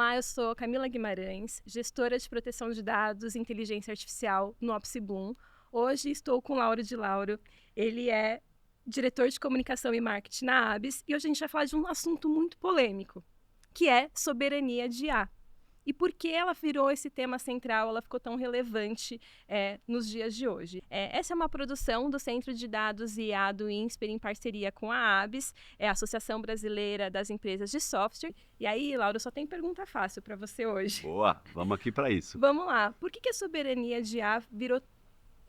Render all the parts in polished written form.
Olá, eu sou Camila Guimarães, gestora de proteção de dados e inteligência artificial no Opsibloom. Hoje estou com o Lauro de Lauro, ele é diretor de comunicação e marketing na Abis, e hoje a gente vai falar de um assunto muito polêmico, que é soberania de IA. E por que ela virou esse tema central, ela ficou tão relevante nos dias de hoje. Essa é uma produção do Centro de Dados e IA do INSPER em parceria com a ABS, a Associação Brasileira das Empresas de Software. E aí, Laura, só tem pergunta fácil para você hoje. Boa, vamos aqui para isso. Vamos lá, por que a soberania de IA virou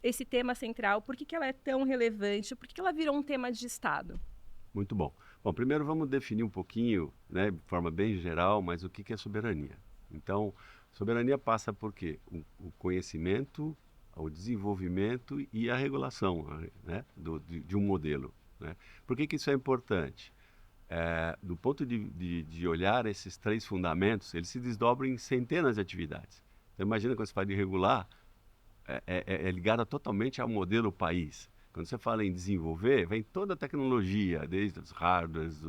esse tema central? Por que ela é tão relevante? Por que ela virou um tema de Estado? Muito bom. Bom, primeiro vamos definir um pouquinho, né, de forma bem geral, mas o que é soberania. Então, soberania passa por quê? O conhecimento, o desenvolvimento e a regulação, né, de um modelo. Né? Por que isso é importante? Do ponto de olhar esses três fundamentos, eles se desdobram em centenas de atividades. Então, imagina quando você fala de regular, é ligada totalmente ao modelo país. Quando você fala em desenvolver, vem toda a tecnologia, desde os hardwares,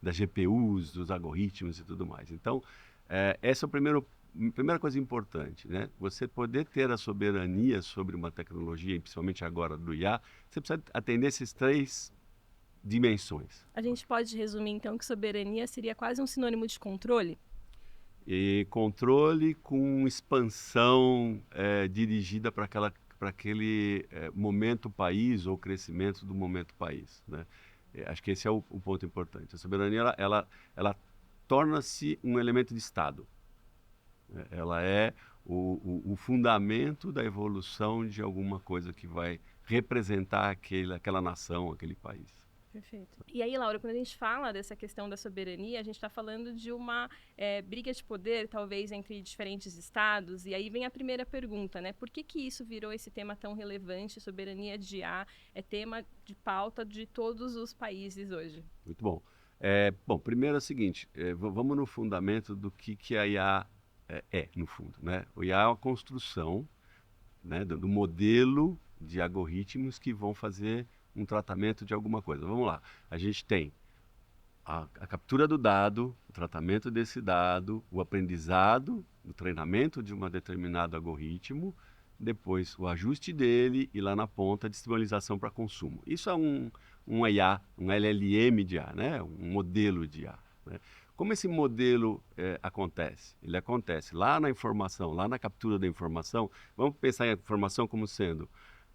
das GPUs, dos algoritmos e tudo mais. Então, essa é a primeira coisa importante, né? Você poder ter a soberania sobre uma tecnologia, principalmente agora do IA, você precisa atender essas três dimensões. A gente pode resumir, então, que soberania seria quase um sinônimo de controle? E controle com expansão dirigida para aquele momento país ou crescimento do momento país. Né? Acho que esse é o ponto importante. A soberania ela torna-se um elemento de Estado. Ela é o fundamento da evolução de alguma coisa que vai representar aquela nação, aquele país. Perfeito. E aí, Laura, quando a gente fala dessa questão da soberania, a gente está falando de uma briga de poder, talvez, entre diferentes estados. E aí vem a primeira pergunta, né? Por que isso virou esse tema tão relevante? Soberania de IA é tema de pauta de todos os países hoje. Muito bom. Bom, primeiro é o seguinte, vamos no fundamento do que a IA no fundo. Né? O IA é uma construção, né, do modelo de algoritmos que vão fazer um tratamento de alguma coisa. Vamos lá, a gente tem a captura do dado, o tratamento desse dado, o aprendizado, o treinamento de um determinado algoritmo, depois o ajuste dele e lá na ponta a disponibilização para consumo. Isso é um IA, um LLM de IA, né? Um modelo de IA. Né? Como esse modelo acontece? Ele acontece lá na informação, lá na captura da informação. Vamos pensar em informação como sendo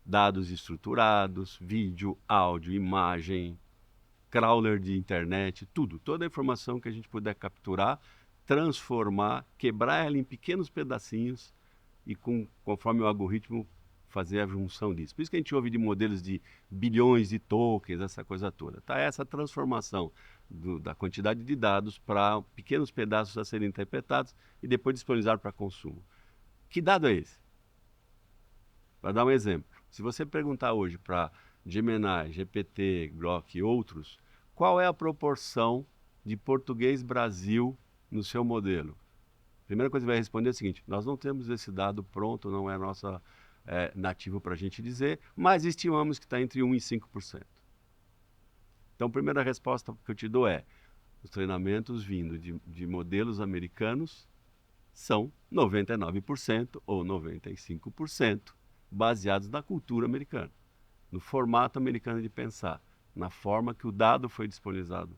dados estruturados, vídeo, áudio, imagem, crawler de internet, tudo. Toda a informação que a gente puder capturar, transformar, quebrar ela em pequenos pedacinhos e conforme o algoritmo fazer a junção disso. Por isso que a gente ouve de modelos de bilhões de tokens, essa coisa toda. Tá? Essa transformação da quantidade de dados para pequenos pedaços a serem interpretados e depois disponibilizados para consumo. Que dado é esse? Para dar um exemplo, se você perguntar hoje para Gemini, GPT, Grok e outros, qual é a proporção de português Brasil no seu modelo? A primeira coisa que vai responder é o seguinte: nós não temos esse dado pronto, não é nossa nativo para a gente dizer, mas estimamos que está entre 1% e 5%. Então, a primeira resposta que eu te dou é: os treinamentos vindo de modelos americanos são 99% ou 95% baseados na cultura americana, no formato americano de pensar, na forma que o dado foi disponibilizado.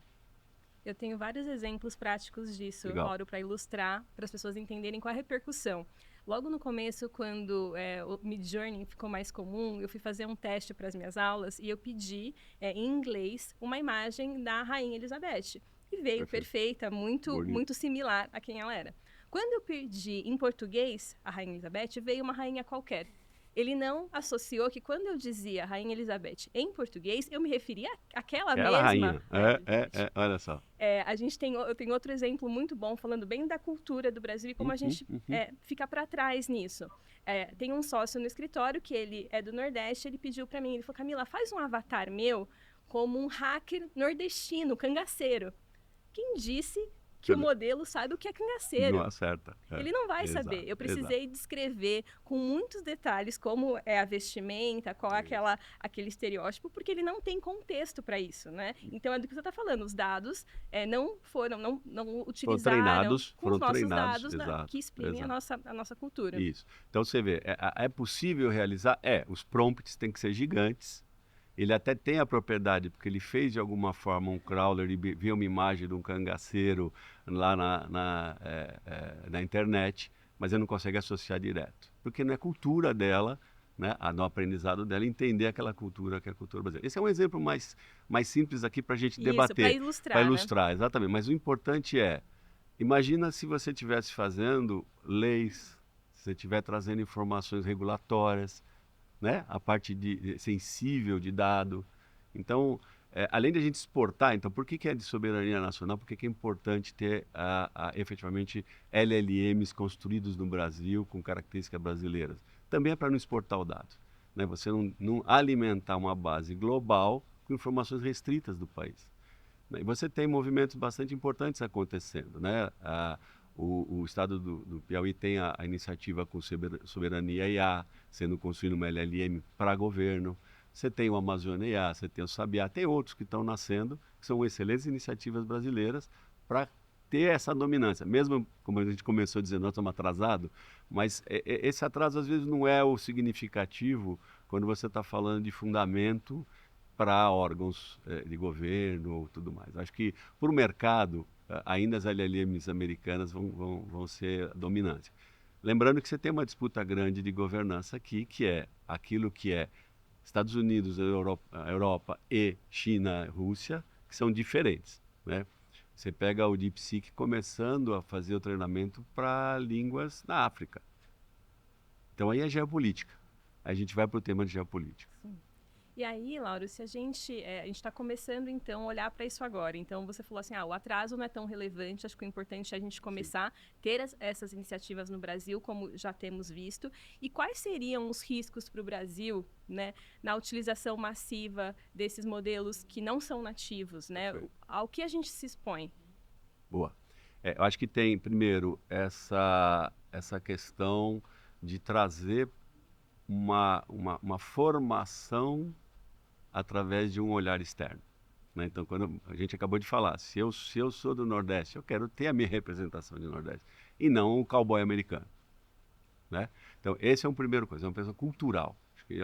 Eu tenho vários exemplos práticos disso, Legal. Lauro, para ilustrar, para as pessoas entenderem qual é a repercussão. Logo no começo, quando o Midjourney ficou mais comum, eu fui fazer um teste para as minhas aulas e eu pedi, em inglês, uma imagem da Rainha Elizabeth. E veio perfeita, muito similar a quem ela era. Quando eu pedi em português a Rainha Elizabeth, veio uma rainha qualquer. Ele não associou que quando eu dizia Rainha Elizabeth em português, eu me referia àquela mesma rainha. Olha só. Eu tenho outro exemplo muito bom, falando bem da cultura do Brasil e como a gente fica para trás nisso. Tem um sócio no escritório que ele é do Nordeste, ele pediu para mim, ele falou: Camila, faz um avatar meu como um hacker nordestino, cangaceiro. Quem disse que o modelo saiba o que é cangaceiro. Não acerta. Ele não vai Exato, saber. Eu precisei exato. descrever com muitos detalhes como é a vestimenta, qual é aquele estereótipo, porque ele não tem contexto para isso, né? Então é do que você está falando. Os dados não utilizaram com os Foram nossos treinados, dados exato, que exprimem exato. a nossa cultura. Isso. Então você vê, é possível realizar? Os prompts têm que ser gigantes. Ele até tem a propriedade, porque ele fez de alguma forma um crawler e viu uma imagem de um cangaceiro lá na internet, mas ele não consegue associar direto, porque não é cultura dela, né, no aprendizado dela, entender aquela cultura que é a cultura brasileira. Esse é um exemplo mais simples aqui para a gente Isso, para debater, para ilustrar, né? ilustrar, exatamente. Mas o importante imagina se você estivesse fazendo leis, se você estiver trazendo informações regulatórias, né? A parte sensível de dado. Então, além de a gente exportar, então, por que é de soberania nacional? Porque é importante ter efetivamente LLMs construídos no Brasil com características brasileiras. Também é para não exportar o dado, né? Você não alimentar uma base global com informações restritas do país. E você tem movimentos bastante importantes acontecendo, né? O estado do Piauí tem a iniciativa com Soberania IA, sendo construída uma LLM para governo. Você tem o Amazônia IA, você tem o Sabiá, tem outros que estão nascendo, que são excelentes iniciativas brasileiras para ter essa dominância. Mesmo, como a gente começou dizendo, nós estamos atrasados, mas esse atraso às vezes não é o significativo quando você está falando de fundamento para órgãos de governo ou tudo mais. Acho que, para o mercado, ainda as LLMs americanas vão ser dominantes. Lembrando que você tem uma disputa grande de governança aqui, que é aquilo que é Estados Unidos, Europa e China, Rússia, que são diferentes, né? Você pega o DeepSeek começando a fazer o treinamento para línguas na África. Então aí é geopolítica. Aí a gente vai para o tema de geopolítica. Sim. E aí, Lauro, se a gente está começando, então, a olhar para isso agora. Então, você falou assim, o atraso não é tão relevante, acho que o importante é a gente começar a ter essas iniciativas no Brasil, como já temos visto. E quais seriam os riscos para o Brasil, né, na utilização massiva desses modelos que não são nativos, né? Ao que a gente se expõe? Boa. Eu acho que tem, primeiro, essa questão de trazer uma formação através de um olhar externo, né? Então, quando a gente acabou de falar, se eu sou do Nordeste, eu quero ter a minha representação de Nordeste, e não o cowboy americano, né? Então, esse é um primeiro coisa, é uma questão cultural. Acho que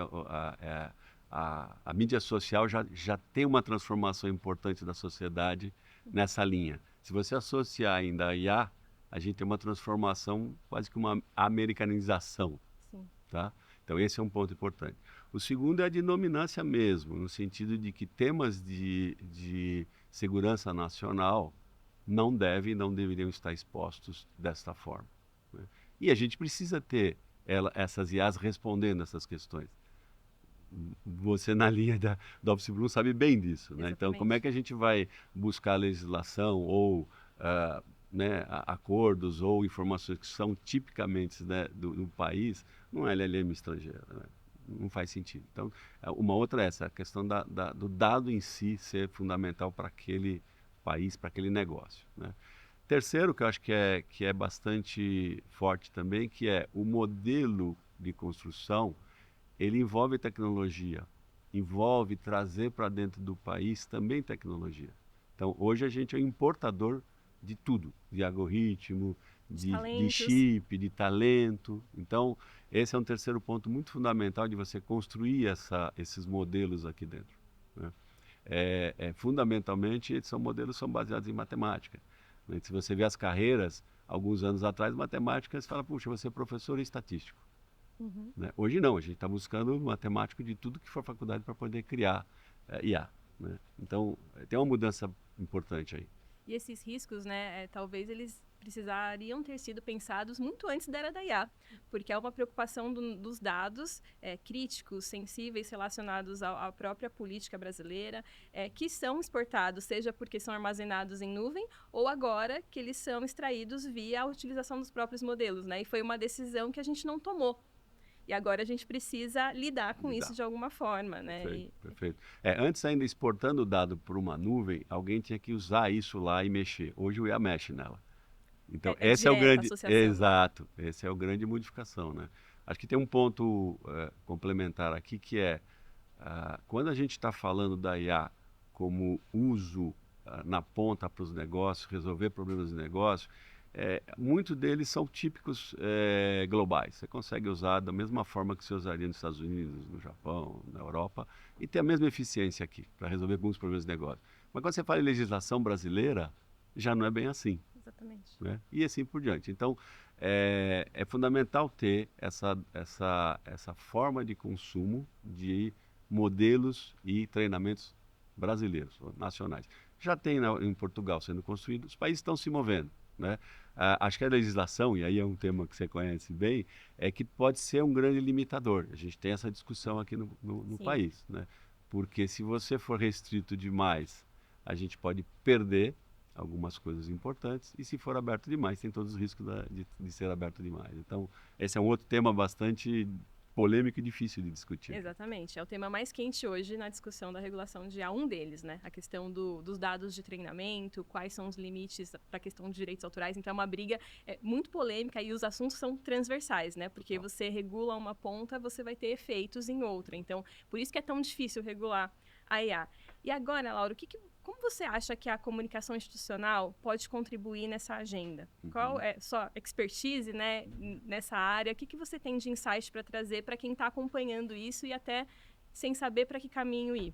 a mídia social já tem uma transformação importante da sociedade nessa linha. Se você associar ainda a IA, a gente tem uma transformação, quase que uma americanização. Sim. Tá? Então, esse é um ponto importante. O segundo é a de dominância mesmo, no sentido de que temas de segurança nacional não deveriam estar expostos desta forma, né? E a gente precisa ter essas IAs respondendo essas questões. Você, na linha da Office Blue, sabe bem disso, né? Então, como é que a gente vai buscar legislação ou né, acordos ou informações que são tipicamente, né, do país, não é LLM estrangeira, né? Não faz sentido. Então, uma outra é essa, a questão do dado em si ser fundamental para aquele país, para aquele negócio, né? Terceiro, que eu acho que é bastante forte também, que é o modelo de construção, ele envolve tecnologia, envolve trazer para dentro do país também tecnologia. Então, hoje a gente é importador de tudo, de algoritmo, de chip, de talento. Então, esse é um terceiro ponto muito fundamental de você construir esses modelos aqui dentro, né? Fundamentalmente, são baseados em matemática, né? Se você vê as carreiras, alguns anos atrás, matemática, você fala, puxa, você é professor estatístico. Uhum. Né? Hoje não, a gente está buscando matemático de tudo que for faculdade para poder criar IA, né? Então, tem uma mudança importante aí. E esses riscos, né, talvez eles precisariam ter sido pensados muito antes da era da IA, porque é uma preocupação dos dados críticos, sensíveis, relacionados à própria política brasileira, que são exportados, seja porque são armazenados em nuvem, ou agora que eles são extraídos via a utilização dos próprios modelos, né? E foi uma decisão que a gente não tomou. E agora a gente precisa lidar com isso Lidar. de alguma forma, né? Perfeito, perfeito. Antes ainda exportando o dado para uma nuvem, alguém tinha que usar isso lá e mexer. Hoje o IA mexe nela. Então, É esse é o direta a grande, associação. exato, esse é o grande modificação, né? Acho que tem um ponto complementar aqui que é, quando a gente está falando da IA como uso na ponta para os negócios, resolver problemas de negócio, muitos deles são típicos globais. Você consegue usar da mesma forma que você usaria nos Estados Unidos, no Japão, na Europa, e ter a mesma eficiência aqui para resolver alguns problemas de negócio. Mas quando você fala em legislação brasileira, já não é bem assim, Exatamente. né? E assim por diante. Então, é fundamental ter essa forma de consumo de modelos e treinamentos brasileiros, ou nacionais. Já tem em Portugal sendo construído, os países estão se movendo, né? Acho que a legislação, e aí é um tema que você conhece bem, é que pode ser um grande limitador. A gente tem essa discussão aqui no Sim. país, né? Porque se você for restrito demais, a gente pode perder algumas coisas importantes, e se for aberto demais, tem todos os riscos de ser aberto demais. Então, esse é um outro tema bastante polêmico e difícil de discutir aqui. Exatamente. É o tema mais quente hoje na discussão da regulação de IA, um deles, né? A questão dos dados de treinamento, quais são os limites para a questão de direitos autorais. Então, é uma briga muito polêmica e os assuntos são transversais, né? Porque você regula uma ponta, você vai ter efeitos em outra. Então, por isso que é tão difícil regular a IA. E agora, Laura, como você acha que a comunicação institucional pode contribuir nessa agenda? Qual é sua expertise, né, nessa área? O que você tem de insight para trazer para quem está acompanhando isso e até sem saber para que caminho ir?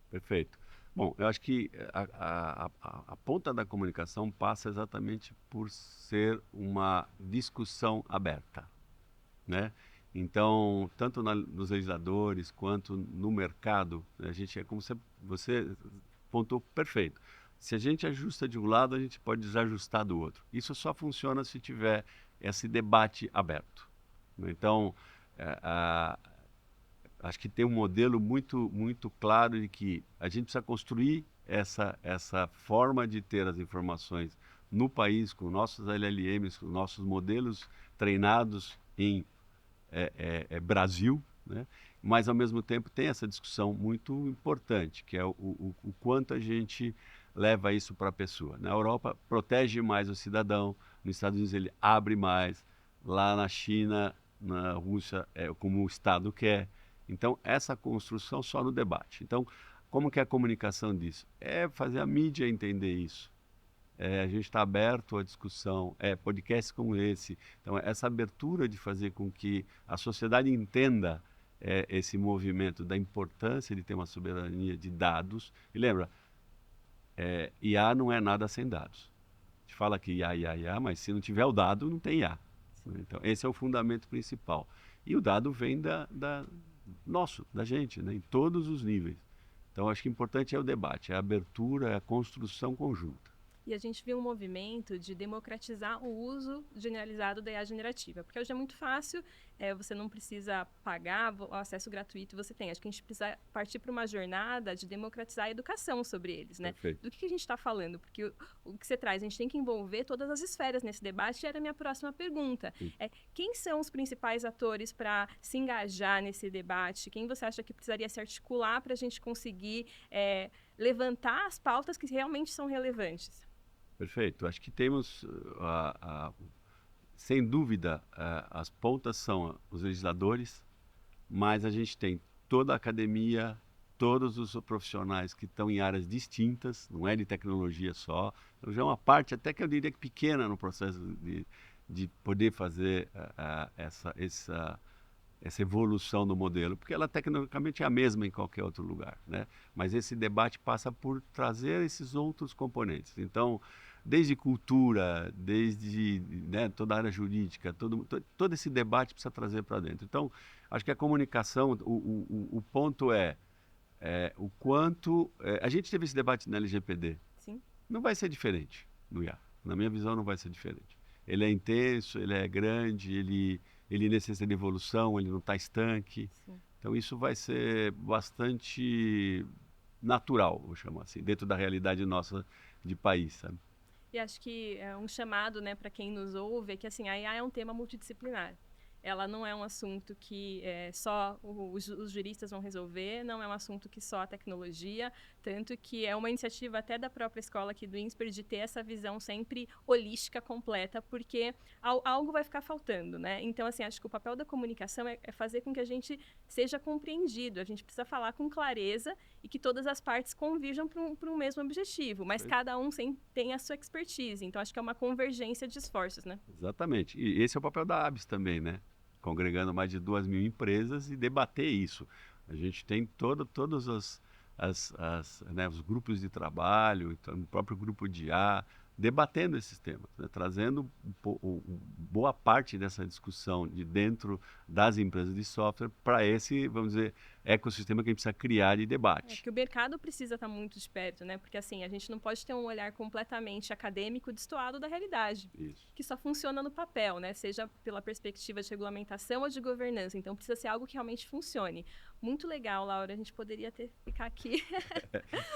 Perfeito. Bom, eu acho que a ponta da comunicação passa exatamente por ser uma discussão aberta, né? Então, tanto nos legisladores quanto no mercado, a gente é como você pontou perfeito. Se a gente ajusta de um lado, a gente pode desajustar do outro. Isso só funciona se tiver esse debate aberto, né? Então, acho que tem um modelo muito claro de que a gente precisa construir essa forma de ter as informações no país, com nossos LLMs, com nossos modelos treinados em Brasil, né? Mas ao mesmo tempo tem essa discussão muito importante, que é o quanto a gente leva isso para a pessoa. Na Europa protege mais o cidadão, nos Estados Unidos ele abre mais, lá na China, na Rússia, como o Estado quer. Então essa construção só no debate. Então como que é a comunicação disso? É fazer a mídia entender isso. A gente está aberto à discussão, podcasts como esse. Então, essa abertura de fazer com que a sociedade entenda esse movimento da importância de ter uma soberania de dados. E lembra, IA não é nada sem dados. A gente fala que IA, mas se não tiver o dado, não tem IA. Então, esse é o fundamento principal. E o dado vem da gente, né, em todos os níveis. Então, acho que o importante é o debate, é a abertura, é a construção conjunta. E a gente viu um movimento de democratizar o uso generalizado da IA generativa, porque hoje é muito fácil, você não precisa pagar, o acesso gratuito você tem. Acho que a gente precisa partir para uma jornada de democratizar a educação sobre eles, né? Perfeito. Do que a gente está falando? Porque o que você traz, a gente tem que envolver todas as esferas nesse debate, e era a minha próxima pergunta. Quem são os principais atores para se engajar nesse debate? Quem você acha que precisaria se articular para a gente conseguir levantar as pautas que realmente são relevantes? Perfeito. Acho que temos, sem dúvida, as pontas são os legisladores, mas a gente tem toda a academia, todos os profissionais que estão em áreas distintas, não é de tecnologia só. Então, já é uma parte, até que eu diria que pequena no processo de poder fazer essa evolução do modelo, porque ela tecnicamente é a mesma em qualquer outro lugar, né? Mas esse debate passa por trazer esses outros componentes. Então, desde cultura, desde, né, toda a área jurídica, todo esse debate precisa trazer para dentro. Então, acho que a comunicação, o ponto o quanto... a gente teve esse debate na LGPD. Sim. Não vai ser diferente no IA. Na minha visão, não vai ser diferente. Ele é intenso, ele é grande, ele necessita de evolução, ele não está estanque. Sim. Então isso vai ser bastante natural, vou chamar assim, dentro da realidade nossa de país, sabe? E acho que um chamado, né, para quem nos ouve é que assim, a IA é um tema multidisciplinar. ela não é um assunto que só os juristas vão resolver, não é um assunto que só a tecnologia, tanto que é uma iniciativa até da própria escola aqui do INSPER de ter essa visão sempre holística, completa, porque algo vai ficar faltando, né? Então, assim, acho que o papel da comunicação é fazer com que a gente seja compreendido, a gente precisa falar com clareza e que todas as partes convirjam para um mesmo objetivo, mas cada um tem a sua expertise, então acho que é uma convergência de esforços, né? Exatamente. E esse é o papel da ABS também, né? Congregando mais de 2.000 empresas e debater isso. A gente tem todos né, os grupos de trabalho, então, o próprio grupo de IA, debatendo esses temas, né? Trazendo boa parte dessa discussão de dentro das empresas de software para esse, vamos dizer, ecossistema que a gente precisa criar de debate. Que o mercado precisa estar muito de perto, né? Porque assim, a gente não pode ter um olhar completamente acadêmico destoado da realidade. Isso. Que só funciona no papel, né? Seja pela perspectiva de regulamentação ou de governança. Então precisa ser algo que realmente funcione. Muito legal, Laura. A gente poderia ficar aqui.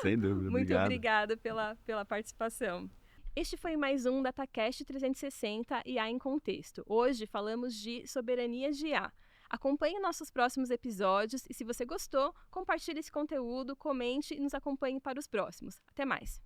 Sem dúvida. Muito obrigada pela participação. Este foi mais um DataCast 360 IA em Contexto. Hoje falamos de soberania de IA. Acompanhe nossos próximos episódios e se você gostou, compartilhe esse conteúdo, comente e nos acompanhe para os próximos. Até mais!